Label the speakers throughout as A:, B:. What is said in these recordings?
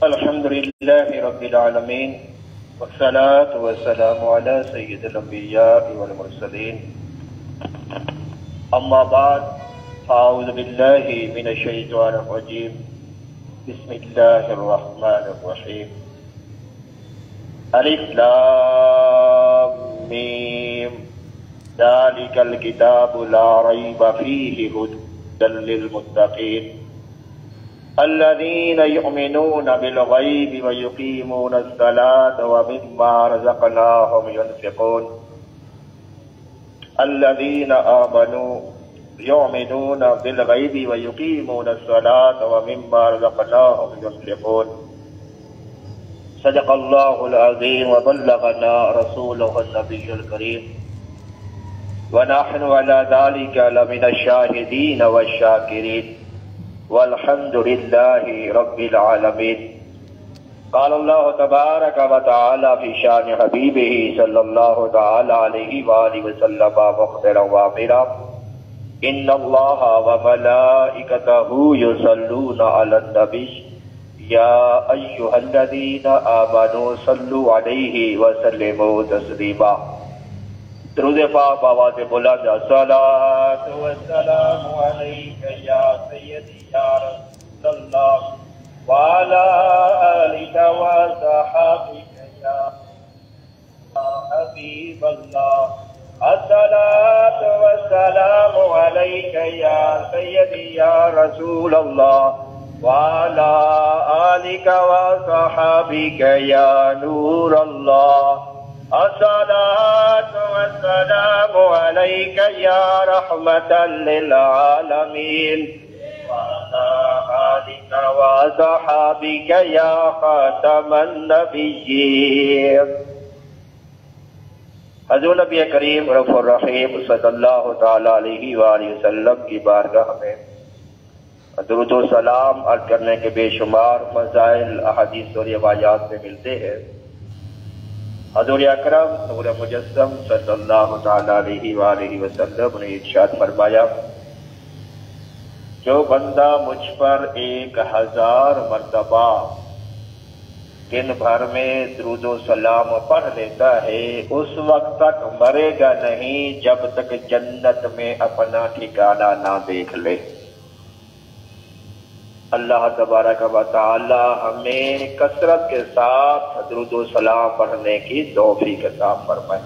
A: الحمد لله رب العالمين والصلاة والسلام على سيد الأنبياء والمرسلين أما بعد فأعوذ بالله من الشيطان الرجيم بسم الله الرحمن الرحيم ألف لام ميم ذلك الكتاب لا ريب فيه هدى للمتقين الذين يؤمنون بالغيب ويقيمون الصلاة ومما رزقناهم ينفقون الذين آمنوا يؤمنون بالغيب ويقيمون الصلاة ومما رزقناهم ينفقون صدق الله العظيم وبلغنا رسوله النبي الكريم ونحن على ذلك لمن الشاهدين والشاكرين والحمد لله رب العالمين قال الله تبارك وتعالى في شان حبيبه صلى الله تعالى عليه وآله وسلم مخبرا وامرا إن الله وملائكته يصلون على النبي يا أيها الذين آمنوا صلوا عليه وسلموا تسليما درود پاک بآواز بلند الصلاۃ والسلام علیک یا سیدی یا رسول اللہ وعلی آلک وصحبک یا حبیب اللہ الصلاۃ والسلام علیک یا سیدی یا رسول اللہ وعلی آلک وصحبک یا نور اللہ الصلاة والسلام عليك يا رحمة للعالمين وعلى آلك وصحابك يا خاتم النبيين حضور نبی کریم رف الرحیم صلی اللہ تعالی علیہ وآلہ وسلم کی بارگاہ میں درود و سلام عرض کرنے کے بے شمار فضائل احادیث اور روایات میں ملتے ہیں۔ حضور اکرم نور مجسم صلی اللہ تعالی علیہ وآلہ وسلم نے ارشاد فرمایا، جو بندہ مجھ پر 1000 مرتبہ دن بھر میں درود و سلام پڑھ لیتا ہے اس وقت تک مرے گا نہیں جب تک جنت میں اپنا ٹھکانہ نہ دیکھ لے۔ اللہ تبارک و تعالی ہمیں کثرت کے ساتھ درود و سلام پڑھنے کی توفیق عطا فرمائے۔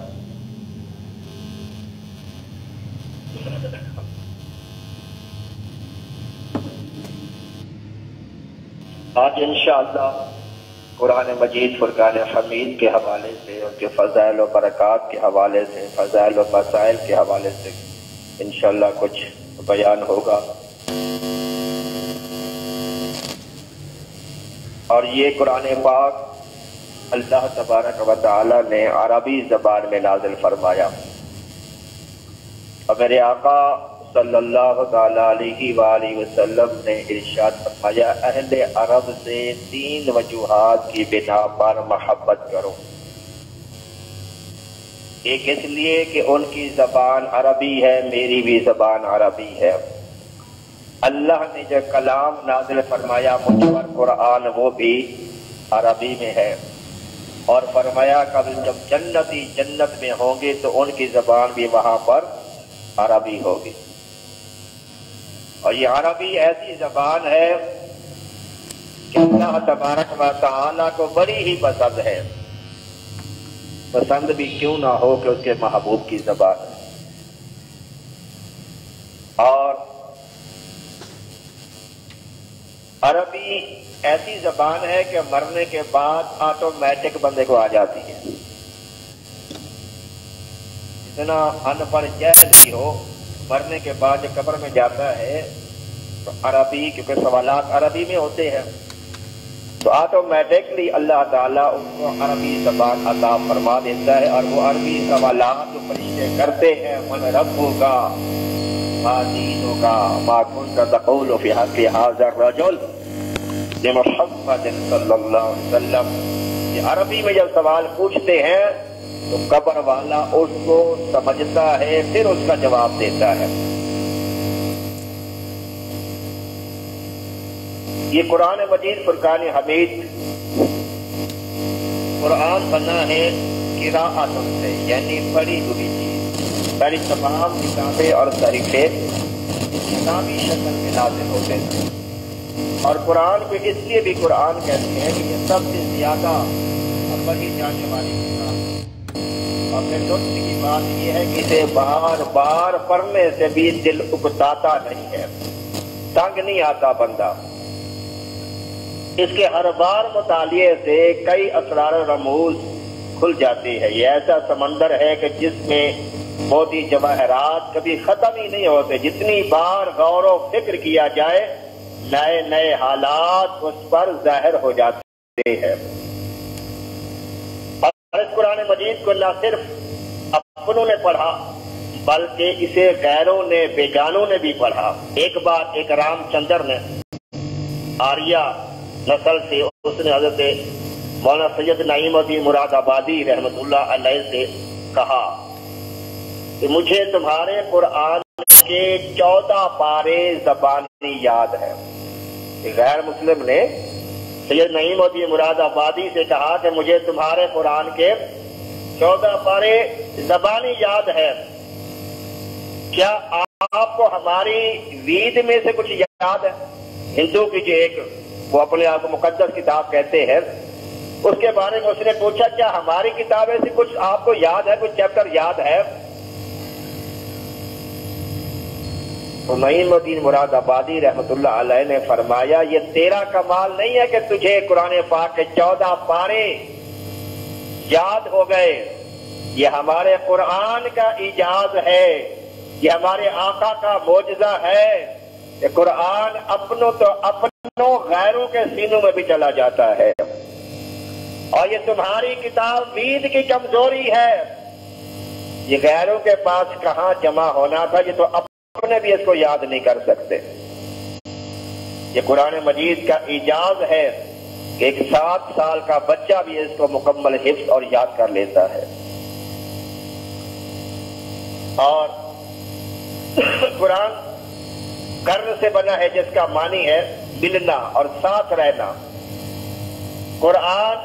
A: آج انشاءاللہ قرآن مجید فرقان حمید کے حوالے سے، ان کے فضائل و برکات کے حوالے سے، فضائل و مسائل کے حوالے سے انشاءاللہ کچھ بیان ہوگا، اور یہ قرآن پاک اللہ تبارک و تعالی نے عربی زبان میں نازل فرمایا، اور میرے آقا صلی اللہ تعالی علیہ وآلہ وسلم نے ارشاد فرمایا، اہل عرب سے 3 وجوہات کی بنا پر محبت کرو۔ ایک اس لیے کہ ان کی زبان عربی ہے، میری بھی زبان عربی ہے۔ اللہ نے جو کلام نازل فرمایا مجھ پر قرآن وہ بھی عربی میں ہے، اور فرمایا کل جب جنتی جنت میں ہوں گے تو ان کی زبان بھی وہاں پر عربی ہوگی، اور یہ عربی ایسی زبان ہے کہ اللہ تبارک و تعالیٰ کو بڑی ہی پسند ہے، پسند بھی کیوں نہ ہو کہ اس کے محبوب کی زبان ہے۔ اور عربی ایسی زبان ہے کہ مرنے کے بعد آٹومیٹک بندے کو آ جاتی ہے، اتنا ان پڑھ جاہل بھی ہو مرنے کے بعد جب قبر میں جاتا ہے تو عربی، کیونکہ سوالات عربی میں ہوتے ہیں، تو آٹومیٹکلی اللہ تعالیٰ ان کو عربی زبان عطا فرما دیتا ہے، اور وہ عربی سوالات جو فرشتے کرتے ہیں، من ربک ما دینک ما کنت تقول فی حق ھذا الرجل محمد صلی اللہ علیہ وسلم، یہ عربی میں جب سوال پوچھتے ہیں تو قبر والا اس کو سمجھتا ہے، پھر اس کا جواب دیتا ہے۔ یہ قرآن مجید فرقان حمید قرآن بنا ہے قراءت سے، یعنی پڑھی ہوئی چیز۔ پہلی تمام کتابیں اور طریقے کتابی شکل میں نازل ہوتے ہیں، اور قرآن کو اس لیے بھی قرآن کہتے ہیں کہ یہ سب سے زیادہ پڑھی جانے والی کتاب۔ اور پھر دوسری کی بات یہ ہے کہ اسے بار بار پڑھنے سے بھی دل اکتاتا نہیں ہے، تنگ نہیں آتا بندہ۔ اس کے ہر بار مطالعے سے کئی اسرار و رموز کھل جاتی ہے۔ یہ ایسا سمندر ہے کہ جس میں موتی جواہرات کبھی ختم ہی نہیں ہوتے، جتنی بار غور و فکر کیا جائے نئے نئے حالات اس پر ظاہر ہو جاتے ہیں۔ اور اس قرآن مجید کو نہ صرف اپنوں نے پڑھا بلکہ اسے غیروں نے، بیگانوں نے بھی پڑھا۔ ایک بار ایک رام چندر نے آریہ نسل سے، اس نے حضرت مولانا سید نعیم الدین مراد آبادی رحمۃ اللہ علیہ سے کہا کہ مجھے تمہارے قرآن کے 14 پارے زبانی یاد ہے۔ غیر مسلم نے سید نعیم الدین مراد آبادی سے کہا کہ مجھے تمہارے قرآن کے 14 پارے زبانی یاد ہے، کیا آپ کو ہماری وید میں سے کچھ یاد ہے؟ ہندو کی جو ایک وہ اپنے آپ کو مقدس کتاب کہتے ہیں، اس کے بارے میں اس نے پوچھا کیا ہماری کتابیں سے کچھ آپ کو یاد ہے، کچھ چیپٹر یاد ہے؟ تو نعیم الدین مراد آبادی رحمت اللہ علیہ نے فرمایا یہ تیرا کمال نہیں ہے کہ تجھے قرآن پاک کے 14 پارے یاد ہو گئے، یہ ہمارے قرآن کا اعجاز ہے، یہ ہمارے آقا کا معجزہ ہے کہ قرآن اپنوں غیروں کے سینوں میں بھی چلا جاتا ہے، اور یہ تمہاری کتاب وید کی کمزوری ہے، یہ غیروں کے پاس کہاں جمع ہونا تھا، یہ تو اپنے بھی اس کو یاد نہیں کر سکتے۔ یہ قرآن مجید کا اعجاز ہے کہ ایک 7 سال کا بچہ بھی اس کو مکمل حفظ اور یاد کر لیتا ہے۔ اور قرآن قرن سے بنا ہے جس کا معنی ہے ملنا اور ساتھ رہنا۔ قرآن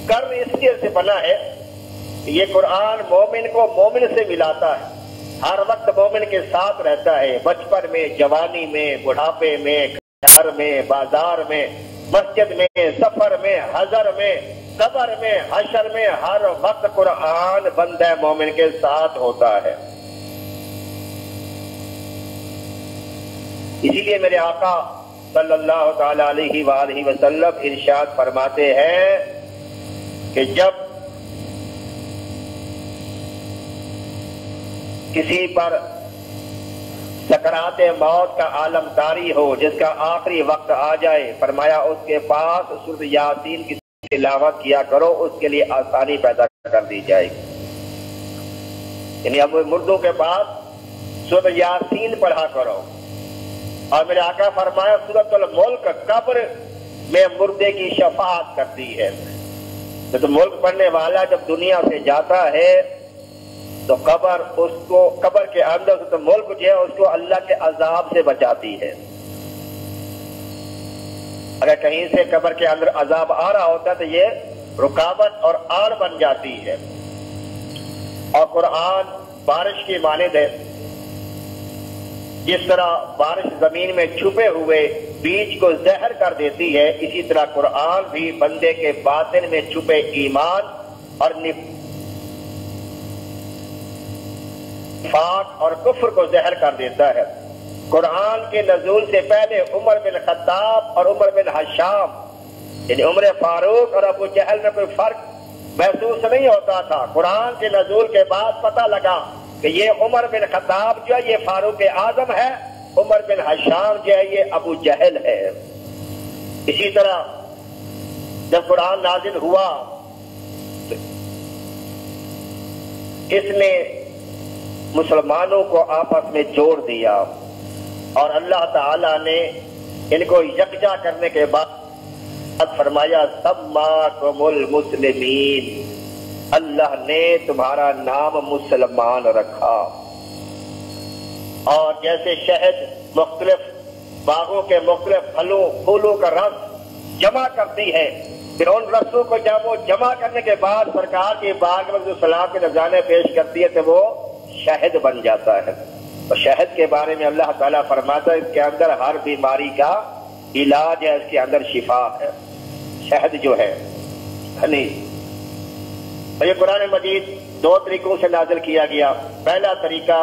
A: قرن اس لیے سے بنا ہے کہ یہ قرآن مومن کو مومن سے ملاتا ہے، ہر وقت مومن کے ساتھ رہتا ہے، بچپن میں، جوانی میں، بڑھاپے میں، گھر میں، بازار میں، مسجد میں، سفر میں، حضر میں، قبر میں، حشر میں، ہر وقت قرآن بندہ مومن کے ساتھ ہوتا ہے۔ اسی لیے میرے آقا صلی اللہ تعالی علیہ وآلہ وسلم ارشاد فرماتے ہیں کہ جب کسی پر سکرات موت کا عالم طاری ہو، جس کا آخری وقت آ جائے، فرمایا اس کے پاس سورۃ یاسین کی تلاوت کیا کرو، اس کے لیے آسانی پیدا کر دی جائے گی۔ یعنی اب مردوں کے پاس سورۃ یاسین پڑھا کرو۔ اور میرے آقا فرمایا سورۃ الملک قبر میں مردے کی شفاعت کرتی ہے۔ تو ملک پڑھنے والا جب دنیا سے جاتا ہے تو قبر اس کو، قبر کے اندر تو ملک جو ہے اس کو اللہ کے عذاب سے بچاتی ہے۔ اگر کہیں سے قبر کے اندر عذاب آ رہا ہوتا تو یہ رکاوٹ اور آڑ بن جاتی ہے۔ اور قرآن بارش کی مانند ہے، جس طرح بارش زمین میں چھپے ہوئے بیج کو زہر کر دیتی ہے، اسی طرح قرآن بھی بندے کے باطن میں چھپے ایمان اور نفاق اور کفر کو زہر کر دیتا ہے۔ قرآن کے نزول سے پہلے عمر بن خطاب اور عمر بن حشام، یعنی عمر فاروق اور ابو جہل میں کوئی فرق محسوس نہیں ہوتا تھا۔ قرآن کے نزول کے بعد پتہ لگا کہ یہ عمر بن خطاب جو ہے یہ فاروق اعظم ہے، عمر بن حشام جو ہے یہ ابو جہل ہے۔ اسی طرح جب قرآن نازل ہوا تو اس نے مسلمانوں کو آپس میں جوڑ دیا، اور اللہ تعالی نے ان کو یکجا کرنے کے بعد فرمایا سماکم المسلمین، اللہ نے تمہارا نام مسلمان رکھا۔ اور جیسے شہد مختلف باغوں کے مختلف پھولوں کا رس جمع کرتی ہے، پھر ان رسوں کو جب وہ جمع کرنے کے بعد سرکار کی باغ میں جو سلام کے نذرانے پیش کرتی ہے تو وہ شہد بن جاتا ہے۔ اور شہد کے بارے میں اللہ تعالیٰ فرماتا ہے اس کے اندر ہر بیماری کا علاج ہے، اس کے اندر شفا ہے۔ شہد جو ہے یہ قرآن مجید دو طریقوں سے نازل کیا گیا۔ پہلا طریقہ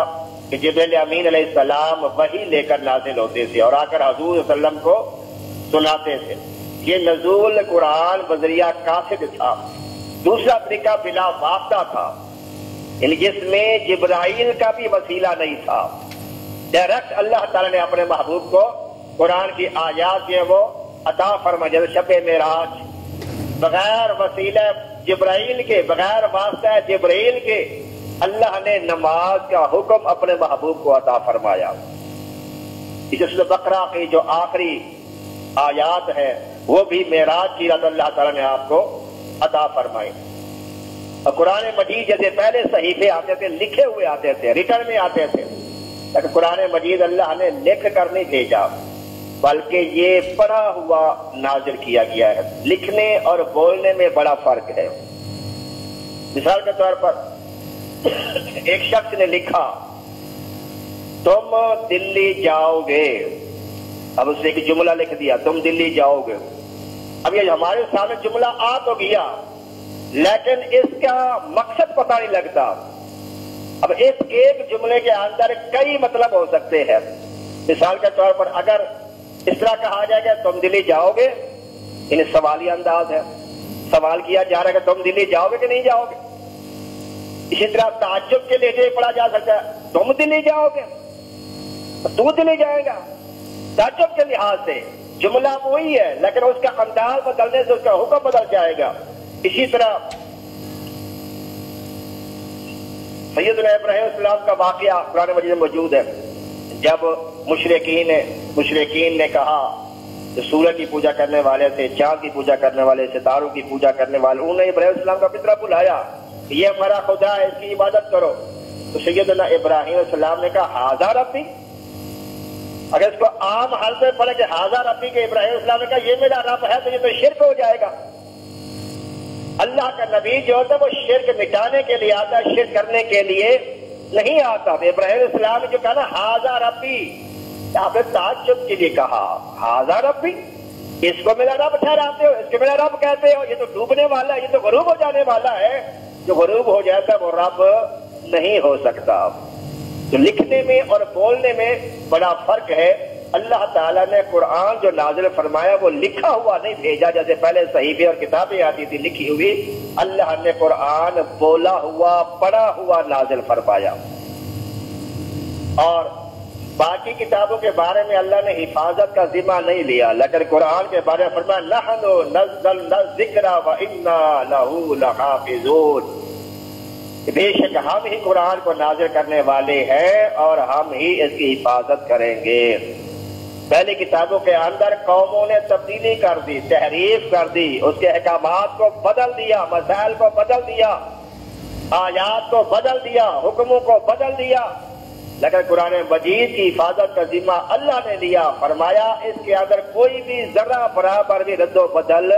A: کہ جبریل امین علیہ السلام وحی لے کر نازل ہوتے تھے اور آ کر حضور صلی اللہ علیہ وسلم کو سناتے تھے، یہ نزول قرآن بذریعہ قاصد تھا۔ دوسرا طریقہ بلا واسطہ تھا، یعنی جس میں جبرائیل کا بھی وسیلہ نہیں تھا، ڈائریکٹ اللہ تعالیٰ نے اپنے محبوب کو قرآن کی آیات جو ہے وہ عطا فرمائی، جیسے شب معراج بغیر وسیلہ جبرائیل کے، بغیر واسطہ جبرائیل کے اللہ نے نماز کا حکم اپنے محبوب کو عطا فرمایا۔ اس سورۃ بقرہ کی جو آخری آیات ہے وہ بھی معراج کی رات اللہ تعالیٰ نے آپ کو عطا فرمائی۔ اور قرآن مجید جیسے پہلے صحیفے آتے تھے، لکھے ہوئے آتے تھے، ریٹن میں آتے تھے، لیکن قرآن مجید اللہ نے لکھ کر نہیں بھیجا بلکہ یہ پڑھا ہوا نازل کیا گیا ہے۔ لکھنے اور بولنے میں بڑا فرق ہے۔ مثال کے طور پر ایک شخص نے لکھا تم دلی جاؤ گے، اب اس نے ایک جملہ لکھ دیا تم دلی جاؤ گے۔ اب یہ ہمارے سامنے جملہ آ تو گیا لیکن اس کا مقصد پتہ نہیں لگتا۔ اب اس ایک جملے کے اندر کئی مطلب ہو سکتے ہیں۔ مثال کے طور پر اگر اس طرح کہا جائے گا تم دلی جاؤ گے، انہیں سوالی انداز ہے، سوال کیا جا رہا ہے کہ تم دلی جاؤ گے کہ نہیں جاؤ گے۔ اسی طرح تعجب کے لہجے پڑھا جا سکتا ہے تم دلی جاؤ گے، تو دلی جائے گا۔ تعجب کے لحاظ سے جملہ وہی ہے لیکن اس کا انداز بدلنے سے اس کا حکم بدل جائے گا۔ اسی طرح سیدنا ابراہیم علیہ السلام کا واقعہ قرآن مجید میں موجود ہے۔ جب مشرکین نے کہا جو سورج کی پوجا کرنے والے تھے، چاند کی پوجا کرنے والے، ستاروں کی پوجا کرنے والے، انہوں نے ابراہیم علیہ السلام کا فطرہ بلایا کہ یہ ہمارا خدا ہے، اس کی عبادت کرو۔ تو سیدنا ابراہیم علیہ السلام نے کہا ہذا ربی، اگر اس کو عام حال سے پڑھے کہ ہذا ربی کے ابراہیم علیہ السلام نے کہا یہ میرا رب ہے تو یہ تو شرک ہو جائے گا۔ اللہ کا نبی جو ہوتا ہے وہ شرک مٹانے کے لیے آتا ہے، شرک کرنے کے لیے نہیں آتا۔ ابراہیم علیہ السلام نے جو کہا نا ہذا ربی، آپ نے تعجب کے لیے کہا ہذا ربی، اس کو میرا رب ٹھہراتے ہو، اس کو میرا رب کہتے ہو، یہ تو ڈوبنے والا ہے، یہ تو غروب ہو جانے والا ہے، جو غروب ہو جاتا ہے وہ رب نہیں ہو سکتا۔ تو لکھنے میں اور بولنے میں بڑا فرق ہے۔ اللہ تعالیٰ نے قرآن جو نازل فرمایا وہ لکھا ہوا نہیں بھیجا، جیسے پہلے صحیفے اور کتابیں آتی تھی لکھی ہوئی، اللہ نے قرآن بولا ہوا پڑھا ہوا نازل فرمایا۔ اور باقی کتابوں کے بارے میں اللہ نے حفاظت کا ذمہ نہیں لیا، لیکن قرآن کے بارے میں فرمایا نحن نزلنا الذکر وانا لہ لحافظون، بے شک ہم ہی قرآن کو نازل کرنے والے ہیں اور ہم ہی اس کی حفاظت کریں گے۔ پہلی کتابوں کے اندر قوموں نے تبدیلی کر دی، تحریف کر دی، اس کے احکامات کو بدل دیا، مسائل کو بدل دیا، آیات کو بدل دیا، حکموں کو بدل دیا، لیکن قرآن مجید کی حفاظت کا ذمہ اللہ نے لیا۔ فرمایا اس کے اندر کوئی بھی ذرہ برابر بھی رد و بدل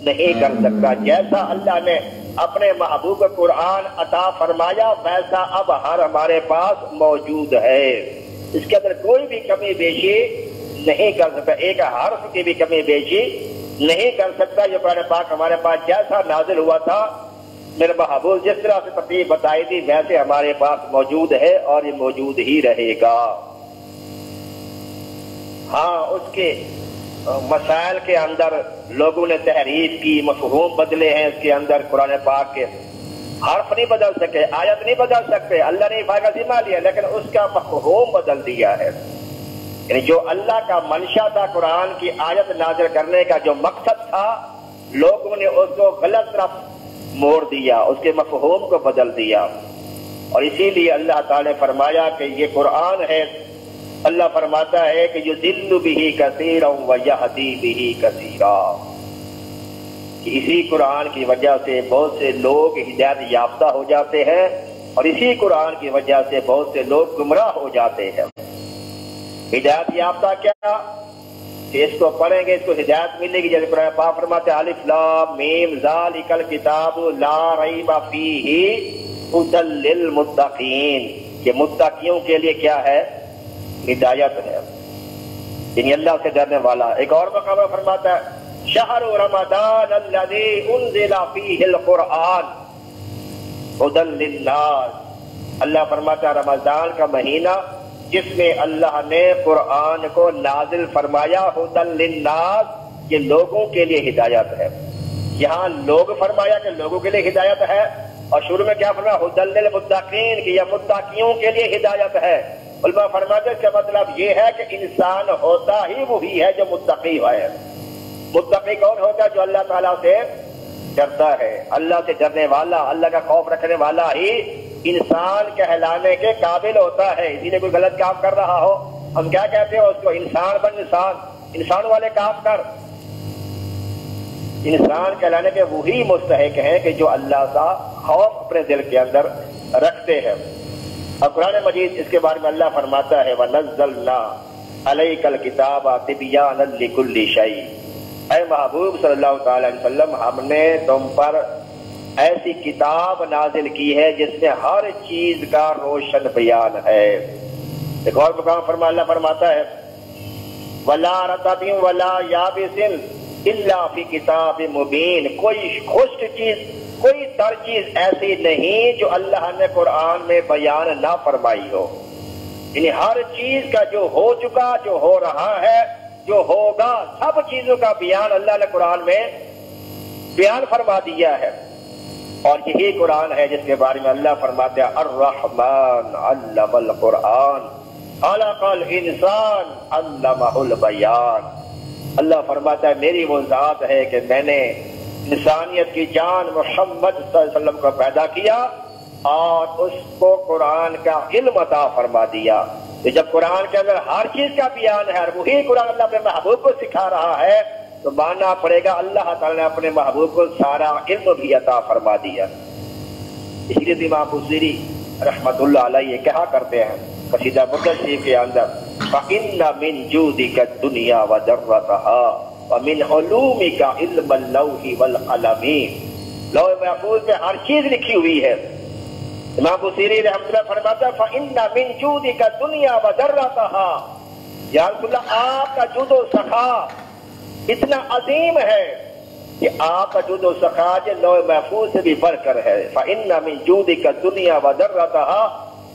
A: نہیں کر سکتا۔ جیسا اللہ نے اپنے محبوب قرآن عطا فرمایا ویسا اب ہر ہمارے پاس موجود ہے، اس کے اندر کوئی بھی کمی بیشی نہیں کر سکتا، ایک حرف کی بھی کمی بیشی نہیں کر سکتا۔ یہ قرآن پاک ہمارے پاس جیسا نازل ہوا تھا، میرے محبوب جس طرح سے ترتیب بتائی تھی ویسے ہمارے پاس موجود ہے اور یہ موجود ہی رہے گا۔ ہاں اس کے مسائل کے اندر لوگوں نے تحریف کی، مفہوم بدلے ہیں، اس کے اندر قرآن پاک کے حرف نہیں بدل سکے، آیت نہیں بدل سکتے، اللہ نے حفاظت کا ذمہ لیا لیکن اس کا مفہوم بدل دیا ہے۔ یعنی جو اللہ کا منشا تھا قرآن کی آیت نازل کرنے کا، جو مقصد تھا، لوگوں نے اس کو غلط طرف موڑ دیا، اس کے مفہوم کو بدل دیا، اور اسی لیے اللہ تعالی نے فرمایا کہ یہ قرآن ہے۔ اللہ فرماتا ہے کہ یضل بہ کثیرا ویہدی بہ کثیرا، کہ اسی قرآن کی وجہ سے بہت سے لوگ ہدایت یافتہ ہو جاتے ہیں اور اسی قرآن کی وجہ سے بہت سے لوگ گمراہ ہو جاتے ہیں۔ ہدایت یافتہ کیا؟ کہ اس کو پڑھیں گے اس کو ہدایت ملے گی. جیسے قرآن پاک فرماتے ہیں الف لام میم ذالک الکتاب لا ریب فیہ ھدی للمتقین، کہ متقیوں کے لیے کیا ہے؟ ہدایت ہے، یعنی اللہ سے ڈرنے والا. ایک اور مقام فرماتا ہے شہر رمضان الذی انزل فیہ القرآن ھدی للناس. اللہ فرماتا ہے رمضان کا مہینہ جس میں اللہ نے قرآن کو نازل فرمایا ھدی للناس، یہ لوگوں کے لیے ہدایت ہے. یہاں لوگ فرمایا کہ لوگوں کے لیے ہدایت ہے، اور شروع میں کیا فرمایا ھدی للمتقین، کہ یہ متقیوں کے لیے ہدایت ہے. علماء فرماتے ہیں اس کا مطلب یہ ہے کہ انسان ہوتا ہی وہی ہے جو متقی ہے. متقی کون ہوتا ہے؟ جو اللہ تعالیٰ سے ڈرتا ہے. اللہ سے ڈرنے والا، اللہ کا خوف رکھنے والا ہی انسان کہلانے کے قابل ہوتا ہے. اسی لیے کوئی غلط کام کر رہا ہو ہم کیا کہتے ہیں اس کو؟ انسان بن انسان، انسان والے کام کر. انسان کہلانے کے وہی مستحق ہیں کہ جو اللہ کا خوف اپنے دل کے اندر رکھتے ہیں. اور قرآن مجید اس کے بارے میں اللہ فرماتا ہے وَنَزَّلْنَا عَلَيْكَ الْكِتَابَ تِبْيَانًا لِكُلِّ شَيْءٍ. اے محبوب صلی اللہ تعالی علیہ وسلم، ہم نے تم پر ایسی کتاب نازل کی ہے جس میں ہر چیز کا روشن بیان ہے. ایک اور مقام اللہ فرماتا ہے وَلَا رَطَبٍ وَلَا يَابِسٍ إِلَّا فِي كِتَابٍ مُبِينٍ. کوئی خشک چیز، کوئی تر چیز ایسی نہیں جو اللہ نے قرآن میں بیان نہ فرمائی ہو. یعنی ہر چیز کا جو ہو چکا، جو ہو رہا ہے، جو ہوگا، سب چیزوں کا بیان اللہ نے قرآن میں بیان فرما دیا ہے. اور یہی قرآن ہے جس کے بارے میں اللہ فرماتے ہیں الرحمن علم القرآن خلق الانسان علمہ البیان. اللہ فرماتا ہے میری وہ ذات ہے کہ میں نے انسانیت کی جان محمد صلی اللہ علیہ وسلم کو پیدا کیا اور اس کو قرآن کا علم عطا فرما دیا. تو جب قرآن کے اندر ہر چیز کا بیان ہے اور وہی قرآن اللہ اپنے محبوب کو سکھا رہا ہے تو ماننا پڑے گا اللہ تعالیٰ نے اپنے محبوب کو سارا علم بھی عطا فرما دیا. اس لیے امام بصیری رحمت اللہ علیہ کہا کرتے ہیں قصیدہ برد شریف کے اندر فَإِنَّ مِن جُودِكَ الدُّنْيَا وَذَرَّتَهَا وَمِنْ عُلُومِكَ عِلْمَ اللَّوْحِ وَالْقَلَمِ. لوح محفوظ میں ہر چیز لکھی ہوئی ہے. امام بصیری رحمۃ اللہ فرماتا ہے فَإِنَّ مِن جُودِكَ الدُّنْيَا وَذَرَّتَهَا. یا رسول اللہ آپ کا جود و سخا اتنا عظیم ہے کہ آپ کا جود و سخا جو لوح محفوظ سے بھی بڑھ کر ہے. فَإِنَّ مِن جُودِكَ الدُّنْيَا وَذَرَّتَهَا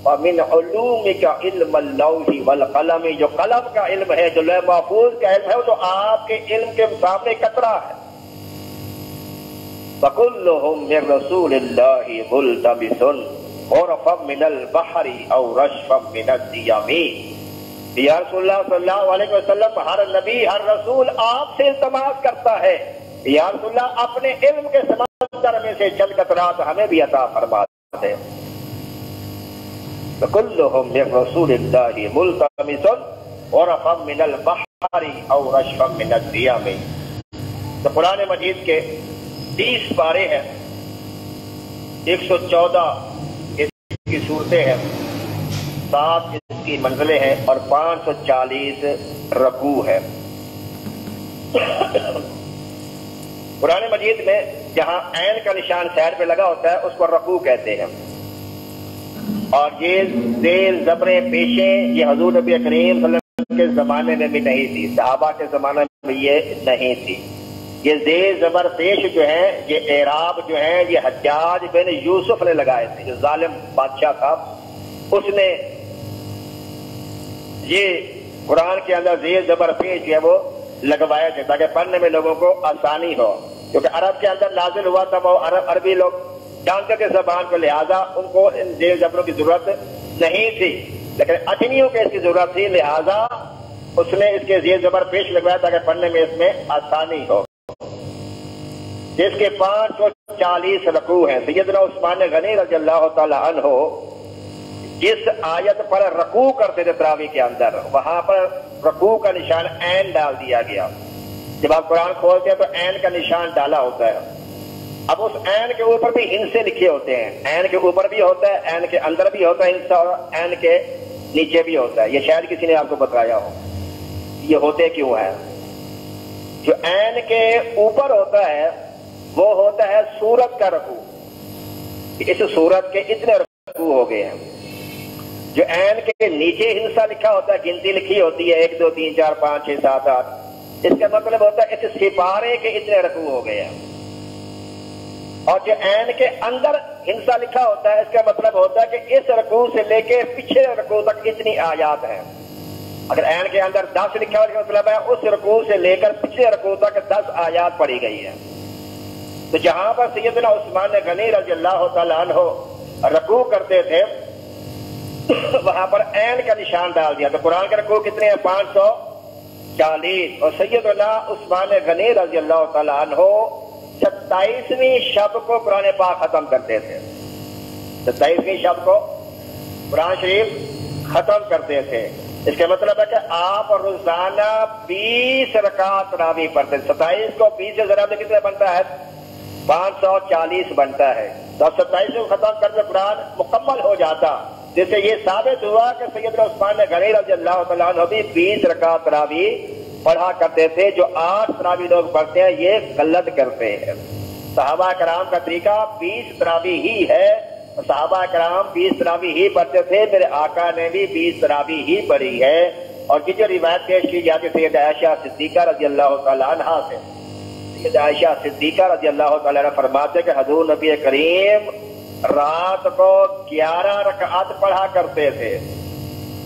A: وَمِنْ عُلُومِكَ عِلْمَ اللَّوْحِ وَالْقَلَمِ. جو قلم کا علم ہے، جو لوح محفوظ کا علم ہے، وہ تو آپ کے علم کے سامنے قطرہ ہے. فَكُلُّهُمْ مِن رَسُولِ اللَّهِ مُلْتَمِسٌ غَرْفًا مِنَ الْبَحْرِ أَوْ رَشْفًا مِنَ الدِّيَمِ. یا رسول اللہ صلی اللہ علیہ وسلم، ہر نبی ہر رسول آپ سے التماس کرتا ہے یا رسول اللہ اپنے علم کے سمندر میں سے چند قطرات ہمیں بھی عطا فرما دے. فَكُلُّهُمْ مِن رَسُولِ اللَّهِ مُلْتَمِسٌ غَرْفًا مِنَ الْبَحْرِ أَوْ رَشْفًا مِنَ الدِّيَمِ. تو قرآن مجید کے 30 پارے ہیں، 114 اس کی صورتیں ہیں، 7 اس کی منزلیں ہیں اور 540 رکوع ہے. قرآن مجید میں جہاں عین کا نشان سائڈ پہ لگا ہوتا ہے اس کو رکوع کہتے ہیں. اور یہ زیر زبریں پیشیں یہ حضور نبی کریم صلی اللہ علیہ وسلم کے زمانے میں بھی نہیں تھی، صحابہ کے زمانے میں یہ نہیں تھی. یہ زیر زبر پیش جو ہیں، یہ اعراب جو ہیں، یہ حجاج بن یوسف نے لگائے تھے، جو ظالم بادشاہ تھا. اس نے یہ قرآن کے اندر زیر زبر پیش جو ہے وہ لگوائے تھے تاکہ پڑھنے میں لوگوں کو آسانی ہو، کیونکہ عرب کے اندر نازل ہوا تھا، وہ عربی لوگ جانتے تھے زبان کو، لہٰذا ان کو ان زیر زبروں کی ضرورت نہیں تھی، لیکن اجمیوں کے اس کی ضرورت تھی، لہٰذا اس نے اس کے زیر زبر پیش لگوایا تاکہ پڑھنے میں اس میں آسانی ہو. جس کے 540 رکوع ہیں. سیدنا عثمان غنی رضی اللہ تعالی عنہ جس آیت پر رکوع کرتے تھے تراویح کے اندر، وہاں پر رکوع کا نشان عین ڈال دیا گیا. جب آپ قرآن کھولتے ہیں تو عین کا نشان ڈالا ہوتا ہے. اب اس عین کے اوپر بھی ہندسے لکھے ہوتے ہیں، عین کے اوپر بھی ہوتا ہے، عین کے اندر بھی ہوتا ہے ہندسہ، اور عین کے نیچے بھی ہوتا ہے. یہ شاید کسی نے آپ کو بتایا ہو. یہ ہوتے کیوں ہیں؟ جو عین کے اوپر ہوتا ہے وہ ہوتا ہے سورت کا رکوع، اس سورت کے اتنے رکوع ہو گئے ہیں۔ جو عین کے نیچے ہندسہ لکھا ہوتا ہے، گنتی لکھی ہوتی ہے 1 2 3 4 5 6 7 8، اس کا مطلب ہوتا ہے اس سپارے کے اتنے رکوع ہو گئے ہیں۔ اور جو عین کے اندر ہندسہ لکھا ہوتا ہے، اس کا مطلب ہوتا ہے کہ اس رکوع سے لے کے پچھلے رکوع تک اتنی آیات ہیں۔ اگر عین کے اندر 10 لکھا ہوا، اس کا مطلب ہے اس رکوع سے لے کر پچھلے رکوع تک 10 آیات پڑھی گئی ہیں۔ تو جہاں پر سیدنا عثمان غنی رضی اللہ تعالیٰ عنہ رکوع کرتے تھے وہاں پر عین کا نشان ڈال دیا۔ تو قرآن کے رکوع کتنے ہیں؟ 540۔ اور سیدنا عثمان غنی رضی اللہ تعالیٰ عنہ 27ویں شب کو قرآن پاک ختم کرتے تھے۔ 27ویں شب کو قرآن شریف ختم کرتے تھے۔ اس کا مطلب ہے کہ آپ روزانہ 20 رکعت تراویح پڑھتے ہیں۔ 27 کو 20 سے ضرب میں کتنے بنتا ہے؟ 540 بنتا ہے۔ تو اب 27 کو ختم کرتے قرآن مکمل ہو جاتا، جس سے یہ ثابت ہوا کہ سیدنا عثمان غنی رضی اللہ تعالیٰ عنہ بھی 20 رکعت تراویح پڑھا کرتے تھے۔ جو 8 تراویح لوگ پڑھتے ہیں یہ غلط کرتے ہیں۔ صحابہ کرام کا طریقہ 20 تراویح ہی ہے، صحابہ کرام 20 تراویح ہی پڑھتے تھے، میرے آقا نے بھی 20 تراویح ہی پڑھی ہے۔ اور یہ جو روایت پیش کی جاتی ہے سیدہ عائشہ صدیقہ رضی اللہ تعالیٰ عنہا سے، سیدہ عائشہ صدیقہ رضی اللہ تعالیٰ عنہ فرماتے کہ حضور نبی کریم رات کو 11 رکعت پڑھا کرتے تھے۔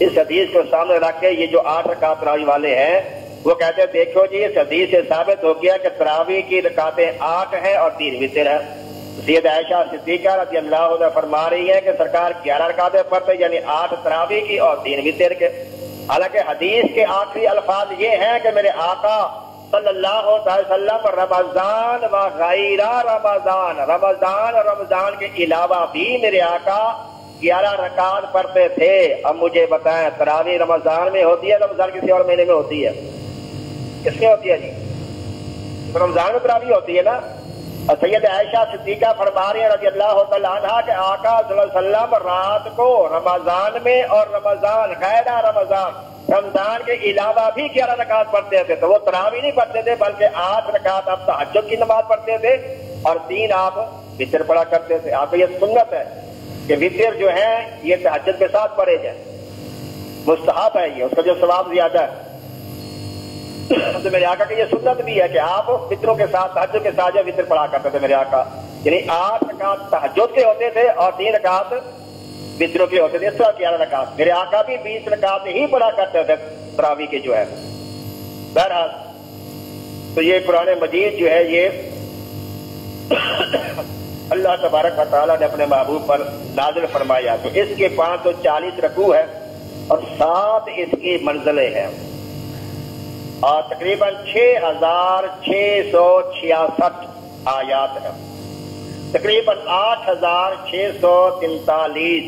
A: اس حدیث کو سامنے رکھ کے یہ جو 8 رکعت تراویح والے ہیں وہ کہتے ہیں دیکھو جی اس حدیث سے ثابت ہو گیا کہ تراویح کی رکعتیں 8 ہیں اور 3 وتر ہیں۔ سید عائشہ صدیقہ رضی اللہ عنہ فرما رہی ہے کہ سرکار 11 رکعتیں پڑھتے یعنی 8 تراویح کی اور 3 وتر کے۔ حالانکہ حدیث کے آخری الفاظ یہ ہیں کہ میرے آقا صلی اللہ علیہ وسلم رمضان و غیر رمضان، رمضان اور رمضان کے علاوہ بھی میرے آقا 11 رکعت پڑھتے تھے۔ اب مجھے بتائیں تراویح رمضان میں ہوتی ہے، رمضان کسی اور مہینے میں ہوتی ہے؟ کس میں ہوتی ہے جی؟ رمضان میں تراویح ہوتی ہے نا۔ اور سید عائشہ صدیقہ فرما رہی ہیں رضی اللہ تعالیٰ عنہ کہ آقا صلی اللہ علیہ وسلم رات کو رمضان میں اور رمضان غیر رمضان، رمضان کے علاوہ بھی 11 رکعت پڑھتے تھے۔ تو وہ تراویح نہیں پڑھتے تھے بلکہ 8 رکعت آپ تہجد کی نماز پڑھتے تھے اور 3 آپ وتر پڑھا کرتے تھے۔ آپ کو یہ سنت ہے کہ وتر جو ہے یہ تہجد کے ساتھ پڑھے جائیں، مستحب ہے یہ، اس کا جو ثواب زیادہ ہے۔ تو میرے آقا کی یہ سنت بھی ہے کہ آپ وتروں کے ساتھ تہجد کے ساتھ جو وتر پڑھا کرتے تھے میرے آقا، یعنی 8 رکعت تہجد کے ہوتے تھے اور 3 رکعت وتروں کے ہوتے تھے، اس طرح 11 رکعت۔ میرے آقا بھی 20 رکعت ہی پڑھا کرتے تھے تراویح کے جو ہے۔ بہرحال تو یہ قرآن مجید جو ہے یہ اللہ تبارک و تعالیٰ نے اپنے محبوب پر نازل فرمایا۔ تو اس کے 540 رکوع ہے اور 7 اس کی منزلیں ہیں اور تقریباً 6666 آیات ہیں، تقریباً 8643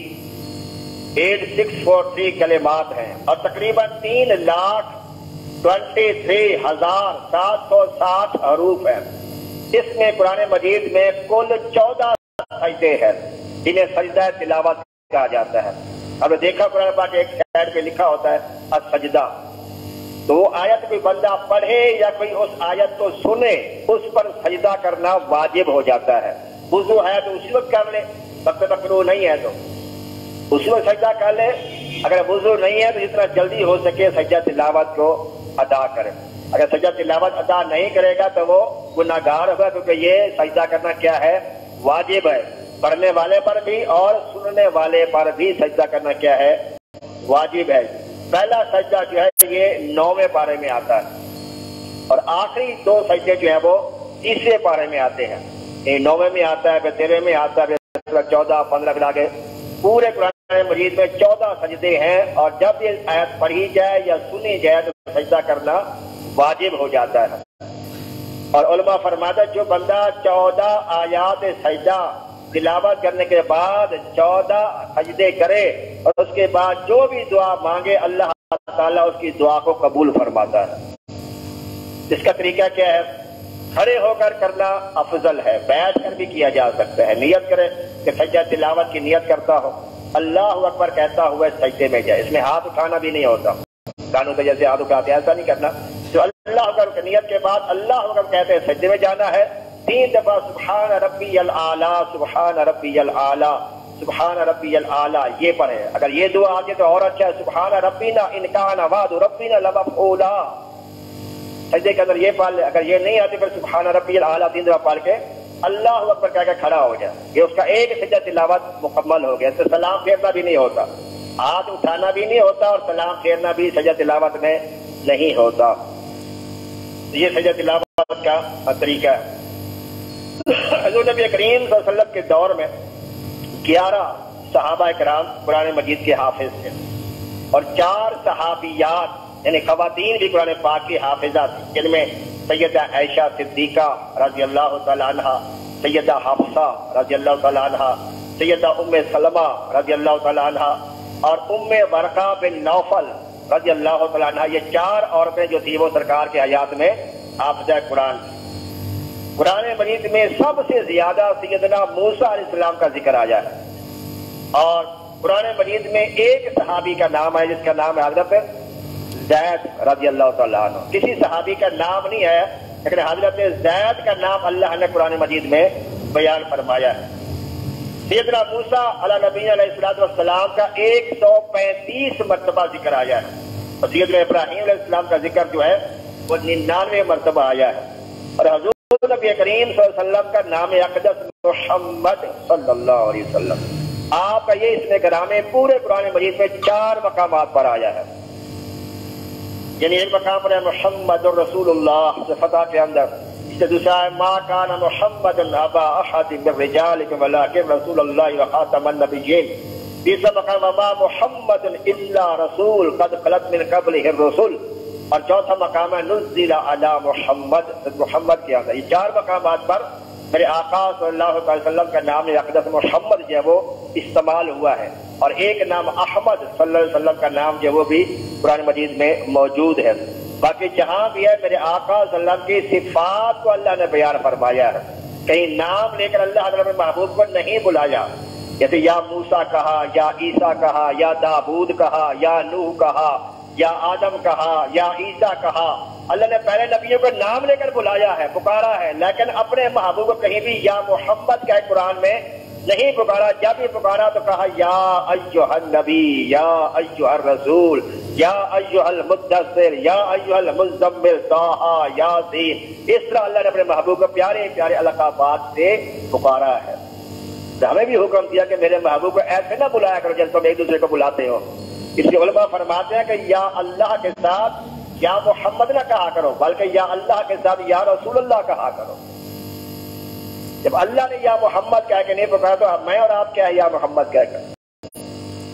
A: 8643 کلمات ہیں اور تقریباً 3,23,760 حروف ہیں۔ اس میں قرآن مجید میں کل 14 سجدے ہیں جنہیں سجدہ تلاوت کہا جاتا ہے۔ ہم نے دیکھا قرآن پاک ایک سائڈ پہ لکھا ہوتا ہے السجدہ، تو وہ آیت کوئی بندہ پڑھے یا کوئی اس آیت کو سنے اس پر سجدہ کرنا واجب ہو جاتا ہے۔ وضو ہے تو اسی وقت کر لے، وقت مکروہ نہیں ہے تو اسی وقت سجدہ کر لے۔ اگر وضو نہیں ہے تو جتنا جلدی ہو سکے سجدہ تلاوت کو ادا کرے۔ اگر سجدہ تلاوت ادا نہیں کرے گا تو وہ گناہگار ہوگا، کیونکہ یہ سجدہ کرنا کیا ہے؟ واجب ہے۔ پڑھنے والے پر بھی اور سننے والے پر بھی سجدہ کرنا کیا ہے؟ واجب ہے۔ پہلا سجدہ جو ہے یہ 9ویں پارے میں آتا ہے اور آخری 2 سجدے جو ہیں وہ 3رے پارے میں آتے ہیں۔ 9ویں میں آتا ہے، پھر 13ویں میں آتا ہے، پھر 14 15 ملا کے پورے قرآن مجید میں 14 سجدے ہیں اور جب یہ آیت پڑھی جائے یا سنی جائے تو سجدہ کرنا واجب ہو جاتا ہے۔ اور علماء فرماتا ہے جو بندہ 14 آیات سجدہ تلاوت کرنے کے بعد 14 سجدے کرے اور اس کے بعد جو بھی دعا مانگے اللہ تعالیٰ اس کی دعا کو قبول فرماتا ہے۔ اس کا طریقہ کیا ہے؟ کھڑے ہو کر کرنا افضل ہے، بیٹھ کر بھی کیا جا سکتا ہے۔ نیت کرے کہ سجدہ تلاوت کی نیت کرتا ہو، اللہ اکبر کہتا ہوا سجدے میں جائے، اس میں ہاتھ اٹھانا بھی نہیں ہوتا، کانوں پہ جیسے ہاتھ اٹھاتے ایسا نہیں کرنا۔ تو اللہ اکبر کی نیت کے بعد اللہ اکبر کہتے ہیں سجدے میں جانا ہے، 3 دفعہ سبحان ربی الاعلیٰ سبحان ربی الاعلیٰ سبحان ربی الاعلیٰ یہ پڑھے۔ اگر یہ دعا آتی تو اور اچھا ہے، سبحان ربینا ان کان وعد ربینا لمفعولا، سجدے کے اندر یہ پڑھ لے۔ اگر یہ نہیں آتی پھر سبحان ربی الاعلیٰ 3 دفعہ پڑھ کے اللہ اکبر کہہ کے کھڑا ہو جائے، یہ اس کا ایک سجدہ تلاوت مکمل ہو گیا۔ اس سے سلام پھیرنا بھی نہیں ہوتا، ہاتھ اٹھانا بھی نہیں ہوتا، اور سلام پھیرنا بھی سجدہ تلاوت میں نہیں ہوتا۔ یہ سجدہ تلاوت کا طریقہ ہے۔ حضور نبی کریم صلی اللہ علیہ وسلم کے دور میں 11 صحابہ کرام قرآن مجید کے حافظ تھے، اور 4 صحابیات یعنی خواتین بھی قرآن پاک کی حافظہ تھیں، جن میں سیدہ عائشہ صدیقہ رضی اللہ تعالی عنہا، سیدہ حفصہ رضی اللہ تعالی عنہا، سیدہ ام سلمہ رضی اللہ تعالی عنہا، اور ام ورقہ بن نوفل رضی اللہ تعالی عنہا۔ یہ 4 عورتیں جو تھی وہ سرکار کے حیات میں حافظہ قرآن تھی۔ قرآن مجید میں سب سے زیادہ سیدنا موسیٰ علیہ السلام کا ذکر آیا ہے، اور قرآن مجید میں ایک صحابی کا نام ہے جس کا نام ہے حضرت زید رضی اللہ تعالیٰ عنہ۔ کسی صحابی کا نام نہیں ہے، لیکن حضرت زید کا نام اللہ نے قرآن مجید میں بیان فرمایا ہے۔ سیدنا موسیٰ علیہ نبی علیہ السلام کا 135 مرتبہ ذکر آیا ہے، اور سیدنا ابراہیم علیہ السلام کا ذکر جو ہے وہ 99 مرتبہ آیا ہے، اور حضور نبی کریم صلی اللہ علیہ وسلم کا نام اقدس محمد صلی اللہ علیہ وسلم، آپ کا یہ اسم گرامی پورے قرآن مجید میں 4 مقامات پر آیا ہے۔ یعنی ایک مقام پر ہے محمد الرسول اللہ فتح کے اندر، اس سے دوسرا ہے ما کان محمد ابا احد من رجالکم ولکن رسول اللہ وخاتم النبیین، تیسرا مقام ما محمد الا رسول قد خلت من قبلہ الرسل، اور چوتھا مقام ہے نزل علی محمد کے اندر۔ یہ 4 مقامات پر میرے آقا صلی اللہ علیہ وسلم کا نام اقدس محمد جو ہے وہ استعمال ہوا ہے، اور ایک نام احمد صلی اللہ علیہ وسلم کا نام جو ہے وہ بھی قرآن مجید میں موجود ہے۔ باقی جہاں بھی ہے میرے آقا صلی اللہ علیہ وسلم کی صفات کو اللہ نے بیان فرمایا ہے، کہیں نام لے کر اللہ تعالیٰ نے محبوب کو نہیں بلایا، جیسے یا موسیٰ کہا، یا عیسیٰ کہا، یا داؤد کہا، یا نوح کہا، یا آدم کہا، یا عیسیٰ کہا۔ اللہ نے پہلے نبیوں کو نام لے کر بلایا ہے، پکارا ہے، لیکن اپنے محبوب کو کہیں بھی یا محمد کا قرآن میں نہیں پکارا۔ جب بھی پکارا تو کہا یا ایھا النبی، یا ایھا الرسول، یا ایھا المدثر، یا ایھا المزمل، طٰہٰ، یاسین۔ اس طرح اللہ نے اپنے محبوب کو پیارے پیارے القابات سے پکارا ہے۔ ہمیں بھی حکم دیا کہ میرے محبوب کو ایسے نہ بلایا کرو جیسے تم ایک دوسرے کو بلاتے ہو۔ اس لیے علماء فرماتے ہیں کہ یا اللہ کے ساتھ یا محمد نہ کہا کرو، بلکہ یا اللہ کے ساتھ یا رسول اللہ کہا کرو۔ جب اللہ نے یا محمد کہہ کے نہیں پکارا تو میں اور آپ کیا ہے یا محمد کہہ کر۔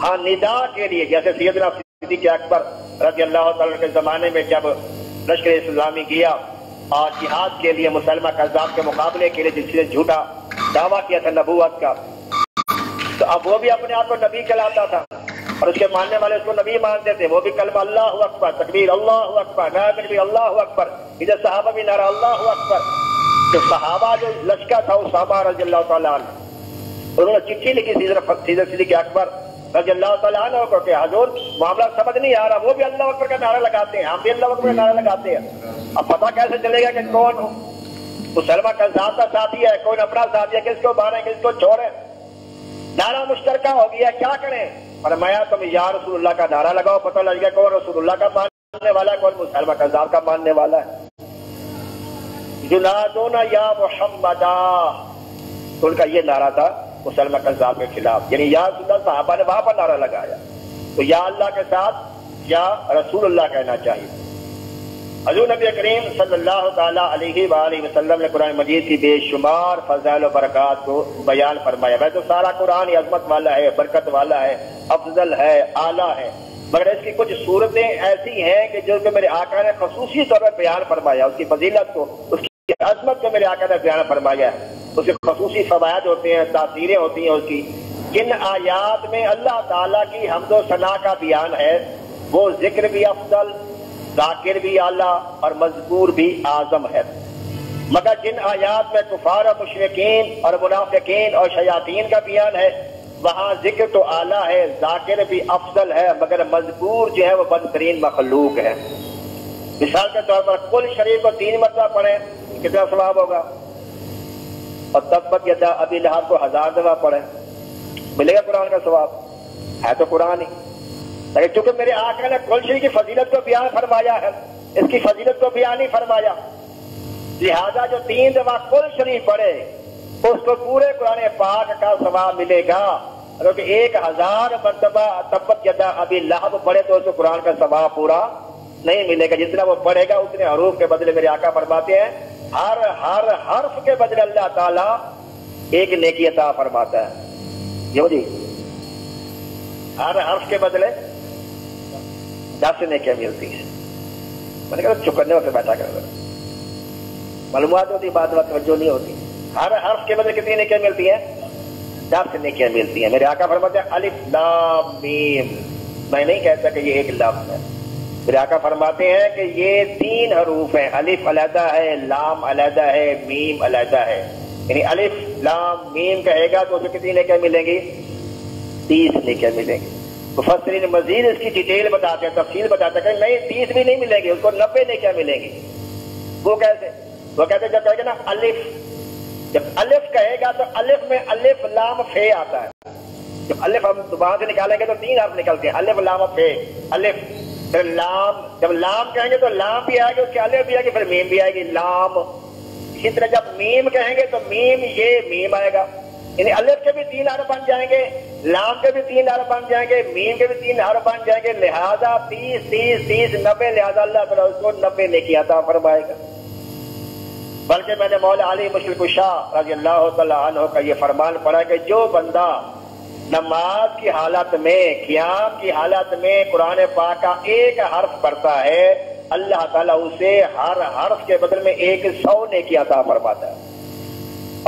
A: ہاں ندا کے لیے جیسے سیدنا صدیق اکبر رضی اللہ تعالیٰ کے زمانے میں جب لشکر اسلامی گیا اور جہاد کے لیے مسلمہ کذاب کے مقابلے کے لیے جس نے جھوٹا دعویٰ کیا تھا نبوت کا، تو اب وہ بھی اپنے آپ کو نبی کہلاتا تھا، اور اس کے ماننے والے اس کو نبی مانتے تھے، وہ بھی کلمہ اللہ اکبر، تکبیر اللہ اکبر، نعرہ تکبیر اللہ اکبر، ادھر صحابہ بھی نعرہ اللہ اکبر۔ تو صحابہ جو لشکر تھا اسامہ رضی اللہ تعالیٰ عنہ، انہوں نے چٹھی لکھی سیدنا صدیق اکبر رضی اللہ تعالیٰ عنہ کو کہ حضور معاملہ سمجھ نہیں آ رہا، وہ بھی اللہ اکبر کا نعرہ لگاتے ہیں، ہم بھی اللہ اکبر کا نعرہ لگاتے ہیں، اب پتہ کیسے چلے گا کہ کون مسلمہ کذاب کا ساتھی ہے، کون اپنا ساتھی ہے، کس کو مارے کس کو چھوڑے؟ نعرہ مشترکہ ہو گیا، کیا کریں؟ فرمایا تم یا رسول اللہ کا نعرہ لگاؤ، پتہ لگ گیا کون رسول اللہ کا ماننے والا ہے، کون مسلمہ کذاب کا ماننے والا ہے۔ ینادون یا محمد، ان کا یہ نعرہ تھا مسلمہ کذاب کے خلاف، یعنی یا رسول اللہ، صحابہ نے وہاں پر نعرہ لگایا، تو یا اللہ کے ساتھ یا رسول اللہ کہنا چاہیے۔ حضور نبی کریم صلی اللہ تعالیٰ علیہ وآلہ وسلم نے قرآن مجید کی بے شمار فضائل و برکات کو بیان فرمایا۔ ویسے تو سارا قرآن عظمت والا ہے، برکت والا ہے، افضل ہے، اعلیٰ ہے، مگر اس کی کچھ صورتیں ایسی ہیں کہ جو کہ میرے آقا نے خصوصی طور پر بیان فرمایا، اس کی فضیلت کو، اس کی عظمت کو میرے آقا نے بیان فرمایا ہے، اس کے خصوصی فوائد ہوتے ہیں، تاثیریں ہوتی ہیں اس کی۔ جن آیات میں اللہ تعالیٰ کی حمد و ثنا کا بیان ہے وہ ذکر بھی افضل، ذاکر بھی اعلیٰ اور مذکور بھی اعظم ہے، مگر جن آیات میں کفار و مشرکین اور منافقین اور شیاطین کا بیان ہے وہاں ذکر تو اعلیٰ ہے، ذاکر بھی افضل ہے، مگر مذکور جو ہے وہ بدترین مخلوق ہے۔ مثال کے طور پر کل شریف کو 3 مرتبہ پڑھیں کتنا ثواب ہوگا، اور تبت یدا ابی لہب کو 1000 دفعہ پڑھیں ملے گا قرآن کا ثواب، ہے تو قرآن ہی۔ لیکن چونکہ میرے آقا نے کل شریف کی فضیلت کو بیان فرمایا ہے، اس کی فضیلت کو بیان نہیں فرمایا، لہذا جو 3 دفعہ کل شریف پڑھے اس کو پورے قرآن پاک کا ثواب ملے گا، کیونکہ 1000 مرتبہ تبت یدا ابی لہب پڑھے تو اس کو قرآن کا ثواب پورا نہیں ملے گا، جتنا وہ پڑھے گا اتنے حروف کے بدلے میرے آقا فرماتے ہیں ہر حرف کے بدلے اللہ تعالیٰ ایک نیکی عطا فرماتا ہے۔ یوں جی، ہر حرف کے بدلے 10 نیکیاں ملتی ہیں۔ میں نے کہا چپ کرنے وقت بیٹھا کر معلومات ہوتی، بات توجہ نہیں ہوتی۔ ہر حرف کے بدلے کتنی نیکیاں ملتی ہیں؟ 10 نیکیاں ملتی ہیں۔ میرے آقا فرماتے ہیں الف لام میم، میں نہیں کہتا کہ یہ ایک لفظ ہے، میرے آقا فرماتے ہیں کہ یہ 3 حروف ہیں، الف علیحدہ ہے، لام علیحدہ ہے، میم علیحدہ ہے، یعنی الف لام میم کہے گا تو اسے کتنی نیکیاں ملیں گی؟ 30 نیکیاں ملیں گی۔ مفسرین مزید اس کی ڈیٹیل بتاتے ہیں، تفصیل بتاتے ہیں کہ نہیں 30 بھی نہیں ملیں گی، اس کو 90 نیکیاں ملیں گی۔ وہ کیسے؟ وہ کہتے ہیں جب کہے گا نا الف، جب الف کہے گا تو الف میں الف لام فے آتا ہے، جب الف ہم زبان سے نکالیں گے تو 3 حرف نکلتے ہیں، الف لام فے، الف، پھر لام، جب لام کہیں گے تو لام بھی آئے گی، اس کے الف بھی آئے گی، پھر میم بھی آئے گی، لام۔ اسی طرح جب میم کہیں گے تو میم، یہ میم آئے گا، یعنی الف کے بھی 3 حرف بن جائیں گے، لام کے بھی 3 حرف بن جائیں گے، میم کے بھی 3 حرف بن جائیں گے، لہذا 30 90، لہذا اللہ تعالیٰ اس کو 90 نیکی عطا فرمائے گا۔ بلکہ میں نے مولا علی مشکل کشا رضی اللہ تعالیٰ عنہ کا یہ فرمان پڑھا کہ جو بندہ نماز کی حالت میں، قیام کی حالت میں قرآن پاک کا ایک حرف پڑھتا ہے، اللہ تعالیٰ اسے ہر حرف کے بدل میں 100 نیکی عطا فرماتا ہے،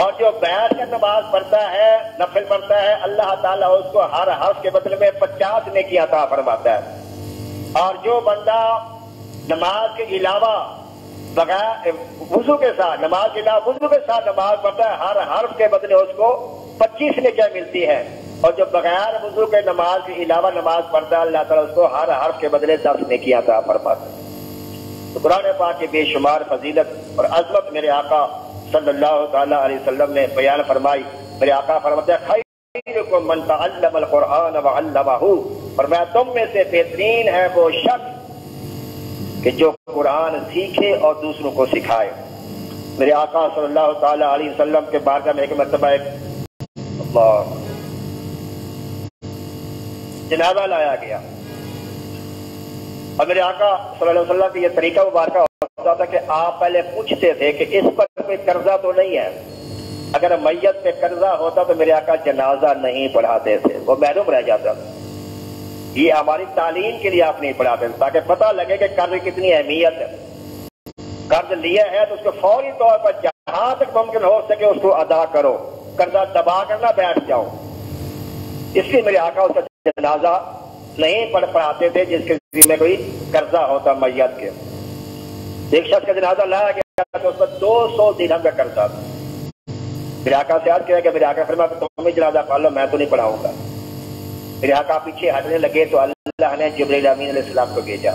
A: اور جو بیٹھ کر نماز پڑھتا ہے، نفل پڑھتا ہے، اللہ تعالیٰ اس کو ہر حرف کے بدل میں 50 نیکی عطا فرماتا ہے، اور جو بندہ نماز کے علاوہ بغیر وضو کے ساتھ، نماز کے علاوہ وضو کے ساتھ نماز پڑھتا ہے، ہر حرف کے بدلے اس کو 25 نیکیاں ملتی ہے، اور جو بغیر وضو کے نماز کے علاوہ نماز پڑھتا ہے اللہ تعالیٰ اس کو ہر حرف کے بدلے 10 نیکیاں عطا فرماتا ہے۔ تو قرآن پاک کی بے شمار فضیلت اور عظمت میرے آقا صلی اللہ تعالیٰ علیہ وسلم نے بیان فرمائی۔ میرے آقا فرماتے ہیں خیرکم من تعلم القرآن وعلمہ، فرمایا تم میں سے بہترین ہے وہ شخص کہ جو قرآن سیکھے اور دوسروں کو سکھائے۔ میرے آقا صلی اللہ تعالیٰ علیہ وسلم کے بارگاہ میں ایک مرتبہ ایک جنازہ لایا گیا، اور میرے آقا صلی اللہ علیہ وسلم کا یہ طریقہ مبارکہ ہوتا تھا کہ آپ پہلے پوچھتے تھے کہ اس پر کوئی قرضہ تو نہیں ہے، اگر میت پہ قرضہ ہوتا تو میرے آقا جنازہ نہیں پڑھاتے تھے، وہ محروم رہ جاتا تھا۔ یہ ہماری تعلیم کے لیے آپ نہیں پڑھاتے تاکہ پتہ لگے کہ قرض کتنی اہمیت ہے۔ قرض لیا ہے تو اس کو فوری طور پر جہاں تک ممکن ہو سکے اس کو ادا کرو، قرضہ دبا کر نہ بیٹھ جاؤ۔ اس لیے میرے آقا اس کا جنازہ نہیں پڑھاتے تھے جس کے ذمہ کوئی قرضہ ہوتا میت کے۔ ایک شخص کا جنازہ لایا گیا تو اس پر 200 درہم کا قرضہ تھا۔ میرے آقا سے عرض کیا کہ میرے آقا فرمایا تم ہی جنازہ پڑھ لو، میں تو نہیں پڑھاؤں گا۔ میرے آقا پیچھے ہٹنے لگے تو اللہ نے جبرائیل امین علیہ السلام کو بھیجا۔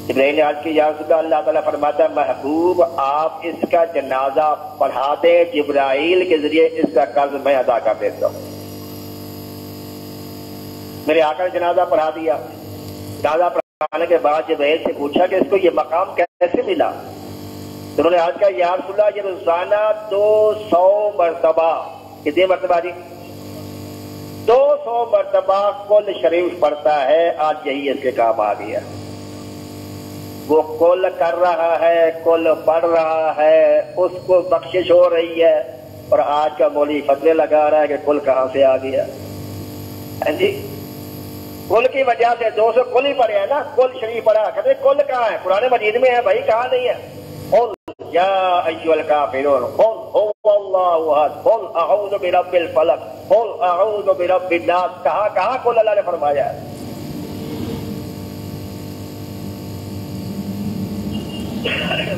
A: جبرائیل نے عرض کی یا رسول اللہ، اللہ تعالیٰ فرماتا ہے محبوب آپ اس کا جنازہ پڑھا دیں، جبرائیل کے ذریعے اس کا قرض میں ادا کر دیتا ہوں۔ میرے آقا نے جنازہ پڑھا دیا۔ جنازہ پڑھانے کے بعد جبرائیل سے پوچھا کہ اس کو یہ مقام کیسے ملا؟ تو انہوں نے عرض کیا یا رسول اللہ یہ روزانہ 200 مرتبہ، کتنی مرتبہ جی؟ 200 مرتبہ کل شریف پڑھتا ہے، آج یہی اس کے کام آ گیا۔ وہ کل کر رہا ہے، کل پڑھ رہا ہے، اس کو بخشش ہو رہی ہے، اور آج کا مولوی فتوے لگا رہا ہے کہ کل کہاں سے آ گیا؟ جی کل کی وجہ سے 200 کل ہی پڑھے ہیں نا، کل شریف پڑھا، کہتے کل کہاں ہے؟ قرآن مجید میں ہے بھائی، کہاں نہیں ہے؟ قل یا ایھا الکافرون قل هو اللہ احد قل اعوذ برب الفلق قل اعوذ برب الناس، کہاں کل اللہ نے فرمایا ہے؟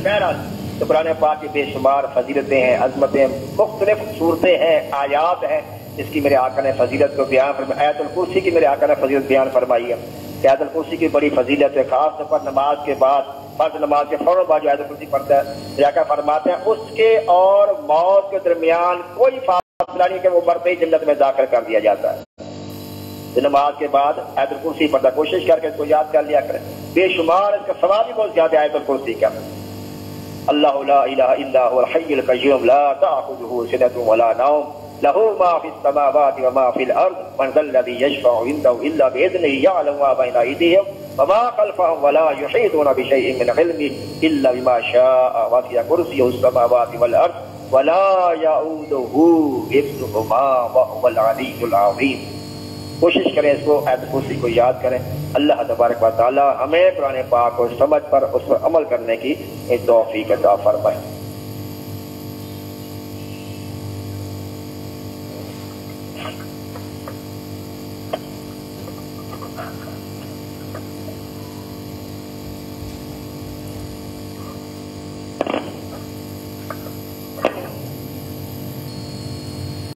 A: بہرحال تو قرآن پاک کی بے شمار فضیلتیں ہیں، عظمتیں، مختلف صورتیں ہیں، آیات ہیں جس کی میرے آقا نے فضیلت کو بیان فرمایا۔ آیت الکرسی کی میرے آقا نے فضیلت بیان فرمائی ہے۔ کہ آیت الکرسی کی بڑی فضیلت ہے، خاص طور پر نماز کے بعد، فرض نماز کے فوراً بعد جو آیت الکرسی پڑھتا ہے، تو آقا فرماتے ہیں اس کے اور موت کے درمیان کوئی فاصلہ نہیں کہ وہ مرتے ہی جنت میں داخل کر دیا جاتا ہے۔ تو نماز کے بعد آیت الکرسی پڑھتا، کوشش کر کے اس کو یاد کر لیا کریں، بے شمار اس کا ثواب بھی بہت زیادہ ہے آیت الکرسی کا۔ اللہ لا الہ الا هو الحی القیوم لا تأخذه سنة ولا نوم له ما في السماوات وما في الارض من ذا الذي يشفع عنده الا باذنه يعلم ما بين ايديهم وما خلفهم ولا يحيطون بشيء من علمه الا بما شاء وسع كرسيه السماوات والارض ولا يؤوده حفظهما وهو العلي العظيم۔ کوشش کریں اس کو آیت الکرسی کو یاد کریں۔ اللہ تبارک و تعالی ہمیں قرآن پاک کو سمجھ پر اس پر عمل کرنے کی توفیق عطا فرمائے۔